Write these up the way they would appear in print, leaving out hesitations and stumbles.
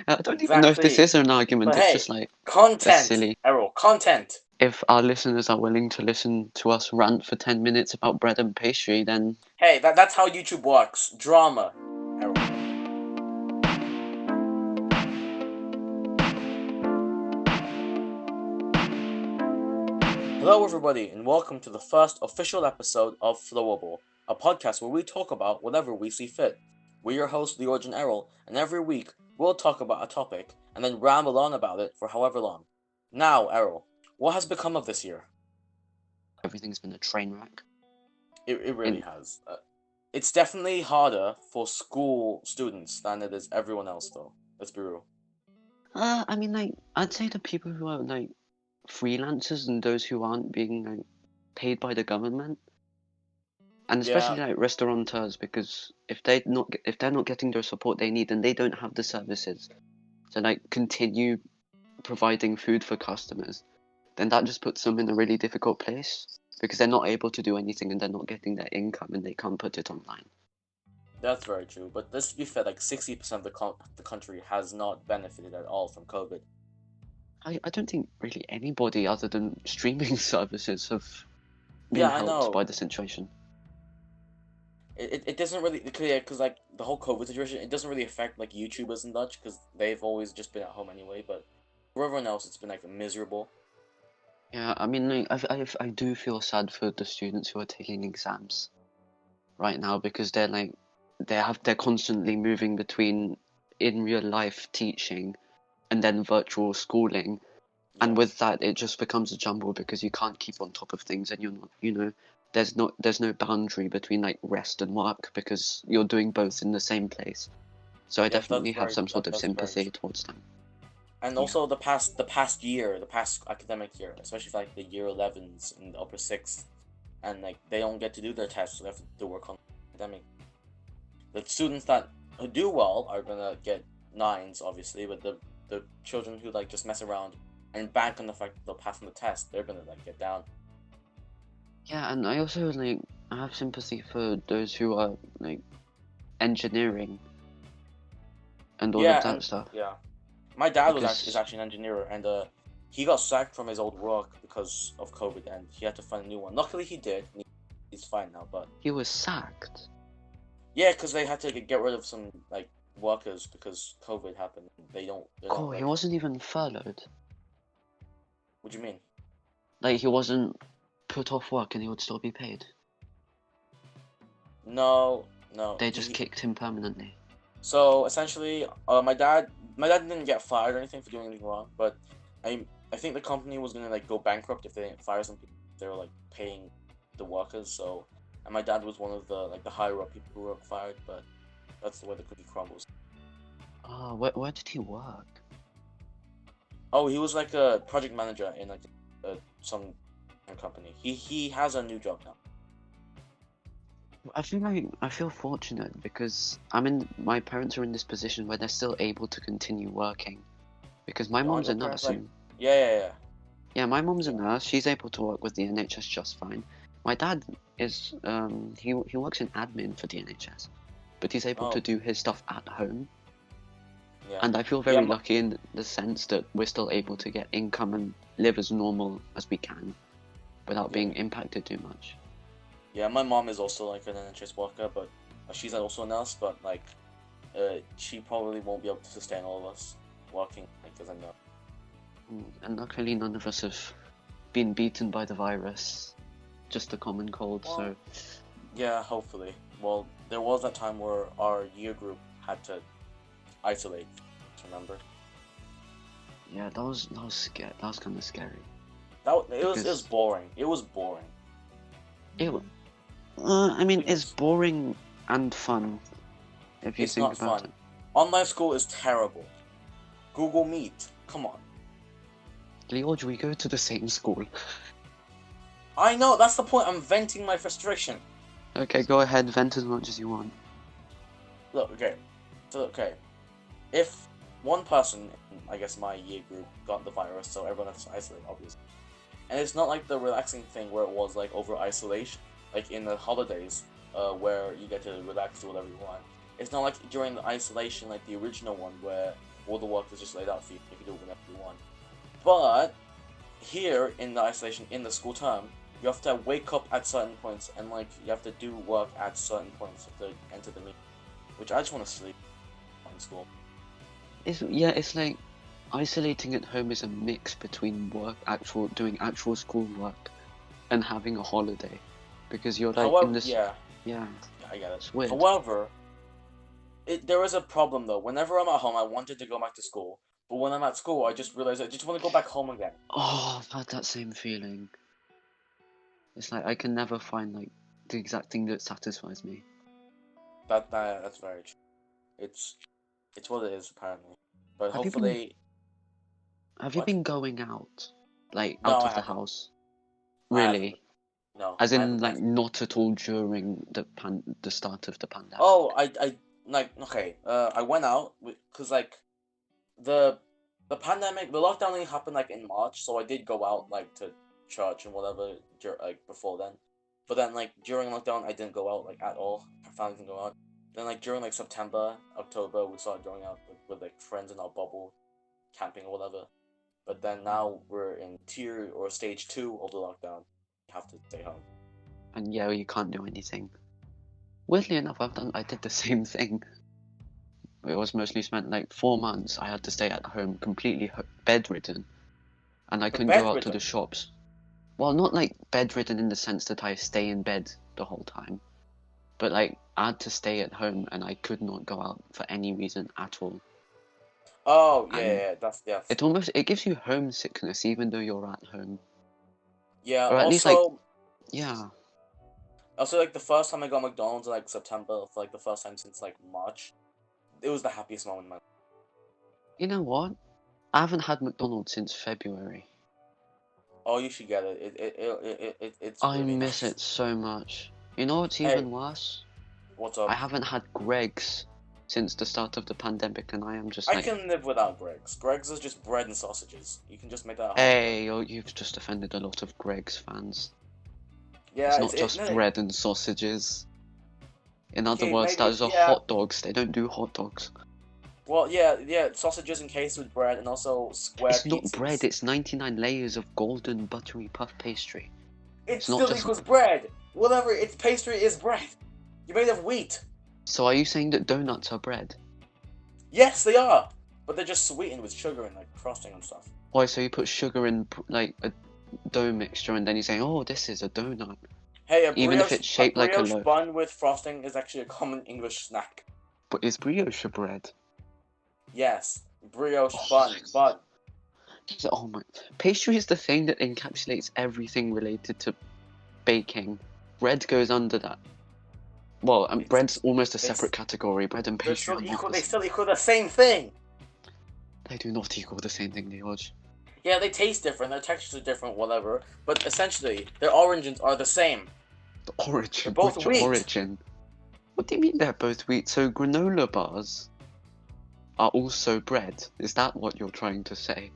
I don't even know if this Exactly. is an argument. But It's hey, just like that's content, silly. Errol, content. If our listeners are willing to listen to us rant for 10 minutes about bread and pastry, then Hey, that's how YouTube works. Drama, Errol. Hello, everybody, and welcome to the first official episode of Flowable, a podcast where we talk about whatever we see fit. We're your hosts, Leorge and Erol, and every week we'll talk about a topic and then ramble on about it for however long. Now, Errol, what has become of this year? everything's been a train wreck. It really In, has. It's definitely harder for school students than it is everyone else, though. Let's be real. I mean, like, I'd say the people who are like freelancers and those who aren't being like paid by the government, and Yeah, especially like restaurateurs, because if they're not getting the support they need, then they don't have the services to like continue providing food for customers. Then that just puts them in a really difficult place because they're not able to do anything and they're not getting their income and they can't put it online. that's very true. But let's be fair, like 60% of the country has not benefited at all from COVID. I don't think really anybody other than streaming services have been Yeah, I helped know. by the situation. It doesn't really clear because like the whole COVID situation, it doesn't really affect like YouTubers and Dutch because they've always just been at home anyway. But for everyone else, it's been like miserable. Yeah, I mean, like, I do feel sad for the students who are taking exams right now because they're constantly moving between in real life teaching and then virtual schooling. And Yeah, with that, it just becomes a jumble because you can't keep on top of things, and you're not, there's no boundary between like rest and work because you're doing both in the same place. So I yeah, definitely have some sort of that's very sympathy true. towards them. And Yeah, also the past academic year, especially for like the year 11s and the upper sixth, and like they don't get to do their tests, so they have to work on academic. The students that who do well are gonna get nines, obviously, but the children who like just mess around and bank on the fact that they'll pass on the test, they're gonna like get down. yeah, and I also like I have sympathy for those who are like engineering and all of Yeah, that and stuff yeah, my dad is because actually an engineer, and he got sacked from his old work because of COVID, and he had to find a new one. Luckily, he did. And he's fine now, but he was sacked. yeah, because they had to get rid of some like workers because COVID happened. They're not Oh, he ready. wasn't even furloughed. What do you mean? Like he wasn't put off work and he would still be paid. No, no. They just kicked him permanently. So essentially, my dad didn't get fired or anything for doing anything wrong, but I think the company was gonna like go bankrupt if they didn't fire some people. They were like paying the workers, so and my dad was one of the like the higher up people who were fired, but that's the way the cookie crumbles. Oh, where did he work? Oh, he was like a project manager in like some company. He has a new job now. I feel fortunate because my parents are in this position where they're still able to continue working. Because my Aren't mom's a your parents nurse like? and Yeah. yeah, my mom's a Yeah. nurse. She's able to work with the NHS just fine. My dad is he works in admin for the NHS, but he's able to Oh, do his stuff at home. yeah. And I feel Yeah. very lucky in the sense that we're still able to get income and live as normal as we can without Yeah. being impacted too much. Yeah, my mom is also like an NHS worker, but she's also a nurse. But like, she probably won't be able to sustain all of us working like as a nurse. And luckily, none of us have been beaten by the virus, just a common cold. Well, So yeah, hopefully. Well, there was that time where our year group had to isolate. Remember? yeah, that was scary. That was kind of scary It was because boring. It was boring. it. I mean, it's Because boring and fun if you it's think not about fun. it. Online school is terrible. Google Meet. Come on. Leorge, we go to the same school. I know. That's the point. I'm venting my frustration. Okay, go ahead, vent as much as you want. Look, okay. So okay, if one person, in, I guess my year group, got the virus, so everyone has to isolate, obviously. And it's not like the relaxing thing where it was like over isolation, like in the holidays, where you get to relax, do whatever you want. It's not like during the isolation, like the original one, where all the work is just laid out for you. You can do it whenever you want. But here in the isolation, in the school term, you have to wake up at certain points, and like you have to do work at certain points to enter the meeting. Which I just want to sleep in school. It's like isolating at home is a mix between doing actual school work and having a holiday, because you're like However, in this. yeah, Yeah, I get it. it's weird. However, there is a problem though. Whenever I'm at home, I wanted to go back to school, but when I'm at school, I just realize I just want to go back home again. Oh, I've had that same feeling. It's like I can never find like the exact thing that satisfies me. That's very true. It's what it is apparently. But Have you been hopefully, Have you what? been going out, like No, out I of the haven't. house? I haven't. Really? No, As I in, haven't. like, not at all during the start of the pandemic? Oh, I like okay. I went out because like the the pandemic, the lockdown only happened like in March, so I did go out like to church and whatever like before then. But then like during lockdown, I didn't go out like at all. My family didn't go out. Then like during like September, October, we started going out with like friends in our bubble, camping or whatever. But then now we're in tier or stage 2 of the lockdown. You have to stay home. And yeah, you can't do anything. Weirdly enough, I did the same thing. It was mostly spent like 4 months. I had to stay at home, completely bedridden, and I The couldn't go out to bedridden. the shops. Well, not like bedridden in the sense that I stay in bed the whole time, but like I had to stay at home and I could not go out for any reason at all. Oh yeah, And yeah, that's it gives you homesickness even though you're at home, yeah. or at least like Also, yeah. like the first time I got McDonald's in like September, for like the first time since like March, it was the happiest moment in my life. You know what? I haven't had McDonald's since February. Oh, you should get it. It's I really miss nice. it so much. You know what's Hey, even worse? what's I up? haven't had Greg's since the start of the pandemic, and I am just I like, can live without Greg's. Greg's is just bread and sausages. You can just make that at home. hey, you've just offended a lot of Greg's fans. Yeah, It's not just no, bread and sausages. In other okay, words, maybe those are yeah. hot dogs. They don't do hot dogs. Well, yeah, sausages encased with bread and also square It's not bread, pizzas. it's 99 layers of golden buttery puff pastry. It It's not still just. equals bread. Whatever, its pastry is bread. You're made of wheat. So are you saying that donuts are bread? Yes, they are, but they're just sweetened with sugar and like frosting and stuff. Why, so you put sugar in like a dough mixture and then you say, oh, this is a donut. Hey, Even if it's a shaped like a brioche loaf. bun with frosting is actually a common English snack. But is brioche a bread? Yes, brioche Oh bun, but Oh my. Pastry is the thing that encapsulates everything related to baking. Bread goes under that. Well, bread's almost a separate category. Bread and they're pastry still are not equal. the They same. still equal the same thing. They do not equal the same thing, Leorge. Yeah, they taste different. Their textures are different, whatever. But essentially, their origins are the same. The They're origin? both Which wheat. origin? What do you mean they're both wheat? So granola bars are also bread? Is that what you're trying to say?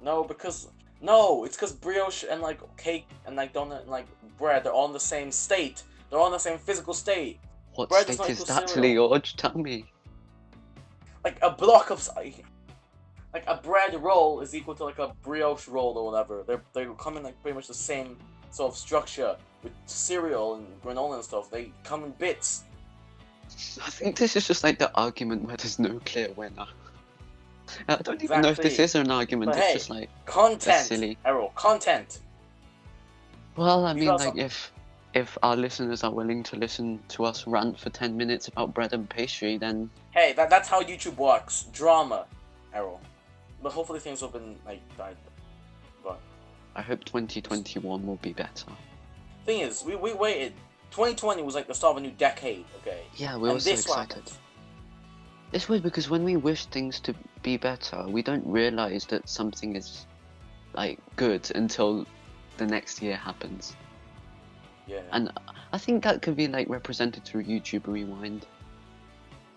No, it's because brioche and like cake and like donut and like bread, they're all in the same state. They're all in the same physical state. What Bread does state not is equal that, cereal. Leorge? Tell me. Like a block of like a bread roll is equal to like a brioche roll or whatever. They come in like pretty much the same sort of structure with cereal and granola and stuff. They come in bits. I think this is just like the argument where there's no clear winner. I don't even know if this Exactly. is an argument, But it's hey, just like a content, silly. Errol, content. Well, I We mean, got like, some. if our listeners are willing to listen to us rant for 10 minutes about bread and pastry, then Hey, that's how YouTube works. Drama, Errol. But hopefully things have been like died. But I hope 2021 will be better. thing is, we waited. 2020 was like the start of a new decade. Okay. Yeah, we and were so this excited. happened. It's weird because when we wish things to be better, we don't realize that something is, like, good until the next year happens. Yeah. And I think that could be, like, represented through YouTube Rewind.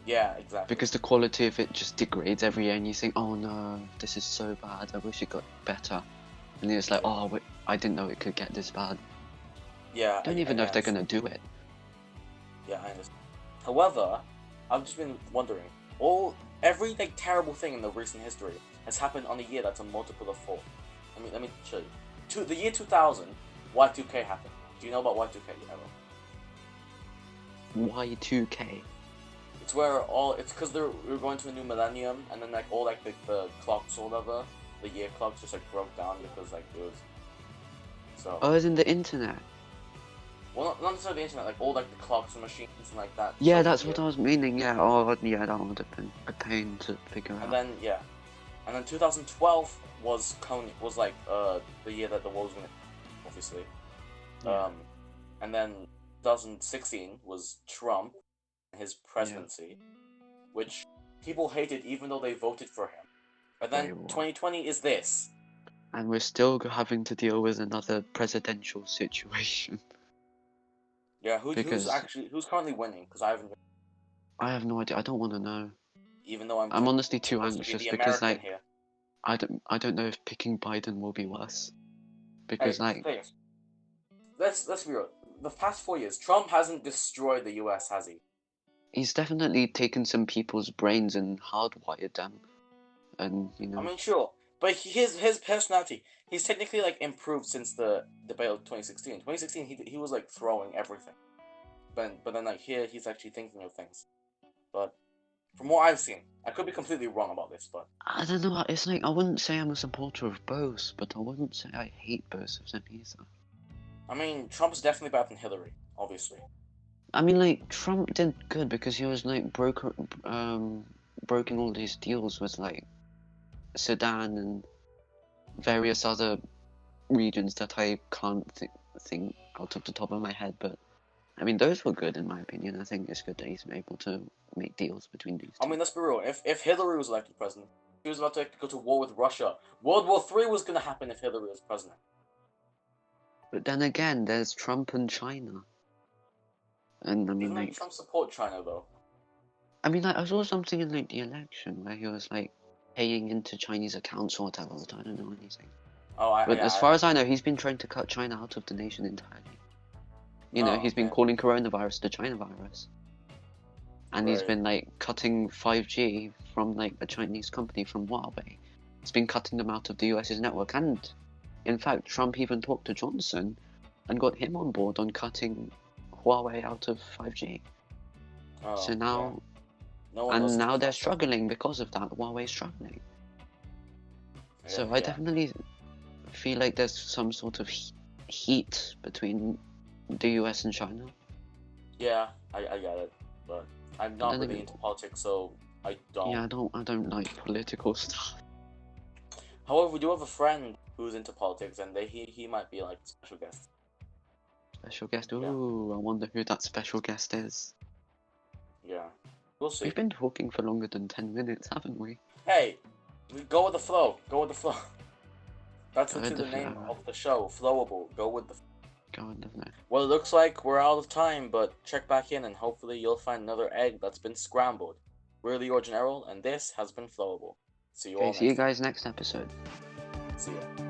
Yeah, exactly. Because the quality of it just degrades every year and you think, oh no, this is so bad, I wish it got better. And then it's like, oh, wait, I didn't know it could get this bad. Yeah. I don't even know if they're gonna do it. Yeah, I understand. However, I've just been wondering. Every like terrible thing in the recent history has happened on a year that's a multiple of 4. Let me show you. The year 2000, Y2K happened. Do you know about Y2K, Erol? Y2K. It's because we're going to a new millennium, and then like all like the clocks or whatever, the year clocks just like broke down because like it was. So. Oh, as in the internet. Well, not necessarily the internet, like all like the clocks and machines and like that. Yeah, that's what I was meaning. Yeah. Oh, yeah, that would have been a pain to figure out. And then 2012 was like the year that the world was gonna, obviously. Yeah. And then 2016 was Trump and his presidency, which people hated even though they voted for him. And then 2020 is this. And we're still having to deal with another presidential situation. Yeah, who's currently winning? Because I have no idea. I don't want to know. Even though I'm honestly too anxious be because like here. I don't know if picking Biden will be worse. Because let's be real. The past 4 years, Trump hasn't destroyed the US, has he? He's definitely taken some people's brains and hardwired them. And I mean, sure, but his personality, he's technically like improved since the debate of 2016. 2016, he was like throwing everything, but then like here he's actually thinking of things. But from what I've seen, I could be completely wrong about this, but I don't know. It's like I wouldn't say I'm a supporter of both, but I wouldn't say I hate both of them either. I mean, Trump's definitely better than Hillary, obviously. I mean, like Trump did good because he was like broking all these deals with like Sudan and various other regions that I can't think out of the top of my head, but I mean those were good in my opinion. I think it's good that he's able to make deals between these two. I mean, let's be real. If Hillary was elected president, he was about to go to war with Russia. World War III was going to happen if Hillary was president. But then again, there's Trump and China. And I mean, doesn't Trump support China though? I mean, like I saw something in like the election where he was like paying into Chinese accounts or whatever, but I don't know anything. But as far as I know, he's been trying to cut China out of the nation entirely. You know, he's been calling coronavirus the China virus. And he's been like cutting 5G from like a Chinese company from Huawei. He's been cutting them out of the US's network. And in fact, Trump even talked to Johnson and got him on board on cutting Huawei out of 5G. So now, now they're struggling because of that. Huawei's struggling. So I definitely feel like there's some sort of heat between the US and China. Yeah, I get it, but I'm not really into politics, so I don't. Yeah, I don't like political stuff. However, we do have a friend who's into politics, and he might be like a special guest. Special guest? Ooh, I wonder who that special guest is. Yeah, we'll see. We've been talking for longer than 10 minutes, haven't we? Hey, go with the flow. Go with the flow. That's the name of the show, Flowable. Go with the flow. Well, it looks like we're out of time, but check back in and hopefully you'll find another egg that's been scrambled. We're Leorge and Erol, and this has been Flowable. See you all next time. See you guys next episode. See ya.